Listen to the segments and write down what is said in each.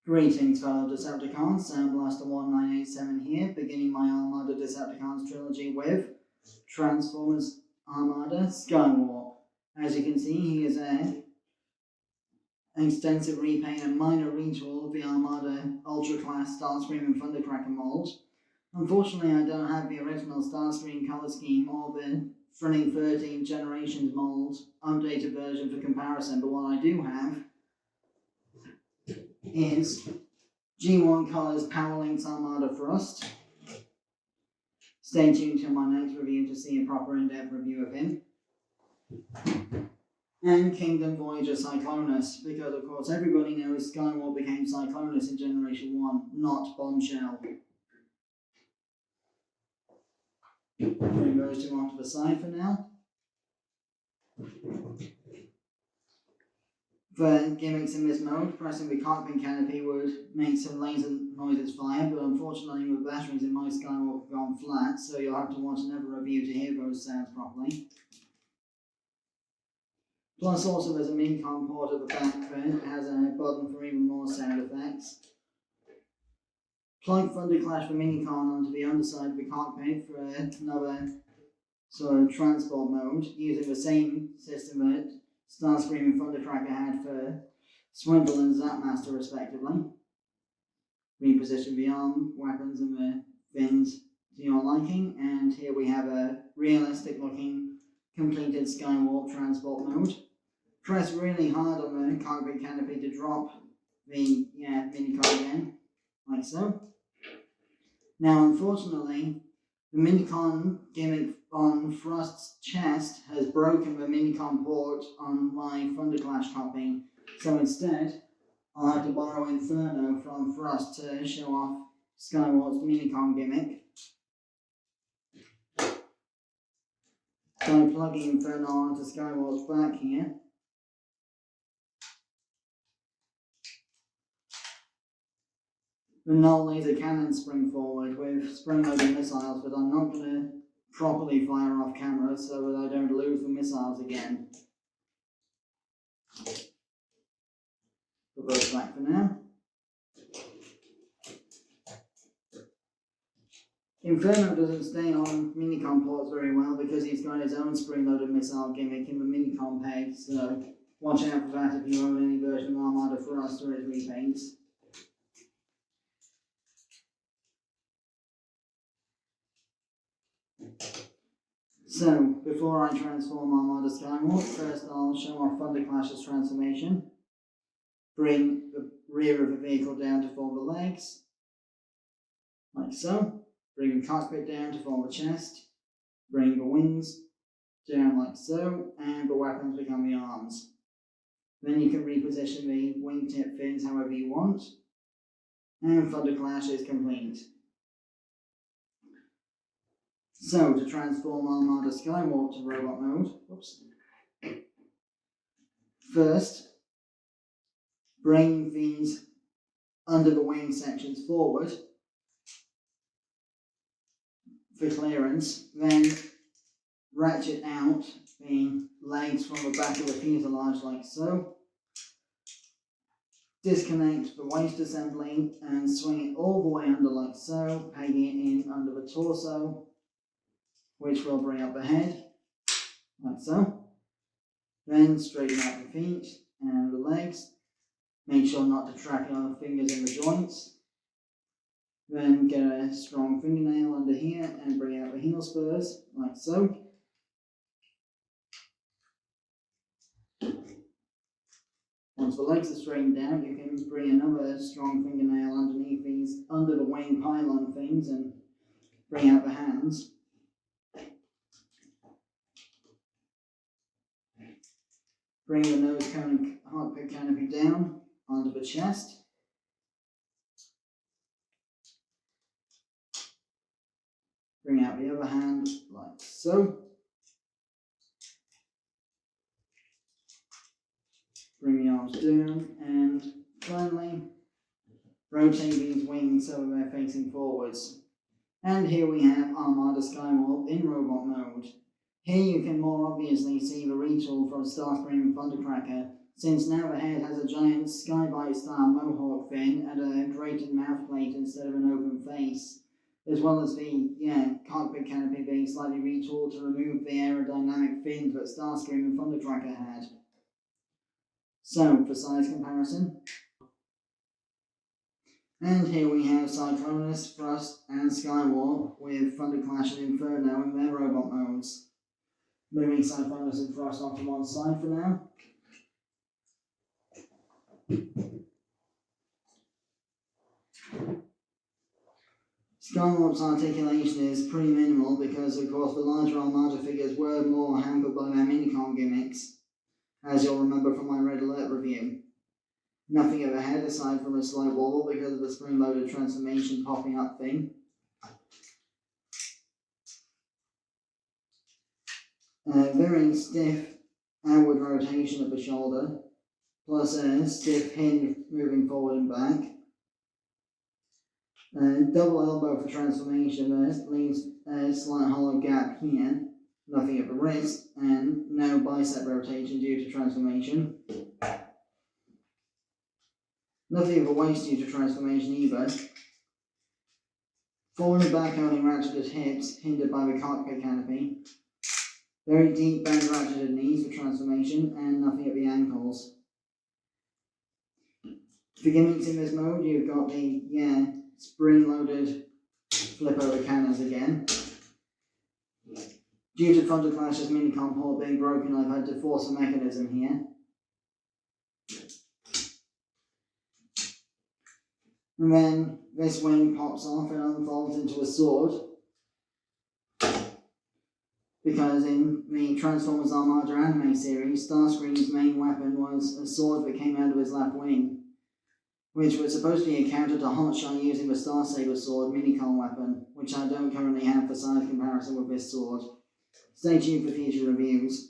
Greetings, fellow Decepticons, Soundblaster 1987 here, beginning my Armada Decepticons trilogy with Transformers Armada Skywarp. As you can see, he is an extensive repaint and minor retool of the Armada Ultra Class Starscream and Thundercracker mold. Unfortunately, I don't have the original Starscream colour scheme or the Thrilling 13 Generations mold updated version for comparison, but what I do have is G1 Colors Powerlinks Armada Thrust. Stay tuned till my next review to see a proper in-depth review of him. And Kingdom Voyager Cyclonus, because of course everybody knows Skywalker became Cyclonus in Generation 1, not Bombshell. Bring those two off to the side for now. For gimmicks in this mode, pressing the cockpit canopy would make some laser noises fire, but unfortunately the batteries in my Skywalker have gone flat, so you'll have to watch another review to hear those sounds properly. Plus also there's a Minicom port at the back that has a button for even more sound effects. Plug Thunderclash for Minicom onto the underside of the cockpit for another sort of transport mode, using the same system that Starscream and Thundercracker had for Swindle and Zapmaster respectively. Reposition the arm, weapons and the fins to your liking, and here we have a realistic looking completed Skywarp transport mode. Press really hard on the cockpit canopy to drop the Minicom again, like so. Now unfortunately, the Minicom gimmick on Thrust's chest has broken the Minicom port on my Thunderclash copy, so instead I'll have to borrow Inferno from Thrust to show off Skywarp's Minicom gimmick. So I'm plugging Inferno onto Skywarp's back here. The null laser cannon spring forward with spring-loaded missiles, but I'm not going to properly fire off camera so that I don't lose the missiles again. Put those back for now. Inferno doesn't stay on Minicom ports very well because he's got his own spring-loaded missile gimmick in the Minicom peg, so watch out for that if you own any version of Armada Thrust or his repaints. So, before I transform Armada Skywarp, first I'll show off Thunderclash's transformation. Bring the rear of the vehicle down to form the legs, like so. Bring the cockpit down to form the chest. Bring the wings down like so, and the weapons become the arms. Then you can reposition the wingtip fins however you want, and Thunderclash is complete. So, to transform Armada Skywarp to robot mode, first, bring these under the wing sections forward for clearance, then ratchet out the legs from the back of the fuselage like so. Disconnect the waist assembly and swing it all the way under like so, pegging it in under the torso, which will bring up the head, like so. Then straighten out the feet and the legs. Make sure not to track your fingers in the joints. Then get a strong fingernail under here and bring out the heel spurs, like so. Once the legs are straightened out, you can bring another strong fingernail underneath these, under the wing pylon things, and bring out the hands. Bring the nose cone and cockpit canopy down onto the chest. Bring out the other hand like so. Bring the arms down, and finally rotate these wings so they're facing forwards. And here we have Armada Skywarp in robot mode. Here you can more obviously see the retool from Starscream and Thundercracker since now the head has a giant Skybite style mohawk fin and a grated mouth plate instead of an open face, as well as the cockpit canopy being slightly retooled to remove the aerodynamic fins that Starscream and Thundercracker had. So, for size comparison. And here we have Cyclonus, Thrust, and Skywarp with Thunderclash and Inferno in their robot modes. Moving Cyclonus and Thrust onto one side for now. Skywarp's articulation is pretty minimal because, of course, the larger Armada figures were more hampered by their minicon gimmicks, as you'll remember from my Red Alert review. Nothing at the head aside from a slight wobble because of the spring-loaded transformation popping up thing. Very stiff outward rotation of the shoulder, plus a stiff hinge moving forward and back. Double elbow for transformation, but leaves a slight hollow gap here. Nothing at the wrist, and no bicep rotation due to transformation. Nothing at the waist due to transformation either. Forward and back only ratcheted hips, hindered by the cockpit canopy. Very deep bend ratcheted knees for transformation, and nothing at the ankles. For gimmicks in this mode, you've got the, spring-loaded flip-over cannons again. Due to Thunderclash's minicon port being broken, I've had to force a mechanism here. And then this wing pops off and unfolds into a sword. Because in the Transformers Armada anime series, Starscream's main weapon was a sword that came out of his left wing, which was supposed to be a counter to Hotshot using the Starsaber sword minicon weapon, which I don't currently have for size comparison with this sword. Stay tuned for future reviews.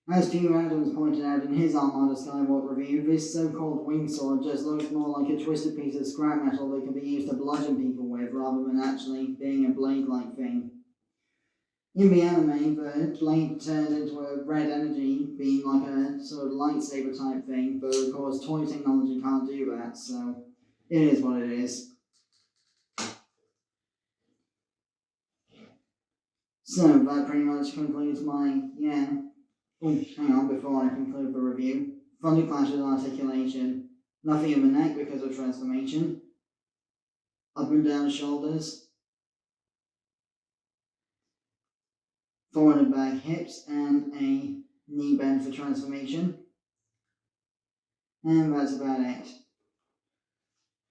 As Stu Adams pointed out in his Armada Skywarp review, this so-called wing sword just looks more like a twisted piece of scrap metal that can be used to bludgeon people with, rather than actually being a blade-like thing. In the anime, the blade turned into a red energy beam like a sort of lightsaber type thing, but of course toy technology can't do that, so it is what it is. So that pretty much concludes my, hang on, before I conclude the review. Thunderclash's articulation. Nothing in the neck because of transformation. Up and down shoulders. Forward and back hips, and a knee bend for transformation. And that's about it.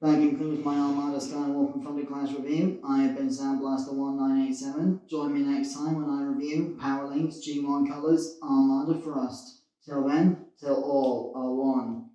That concludes my Armada Skywarp and Thunderclash review. I have been Soundblaster1987. Join me next time when I review Power Link's G1 Colors Armada Thrust. Till then, till all are one.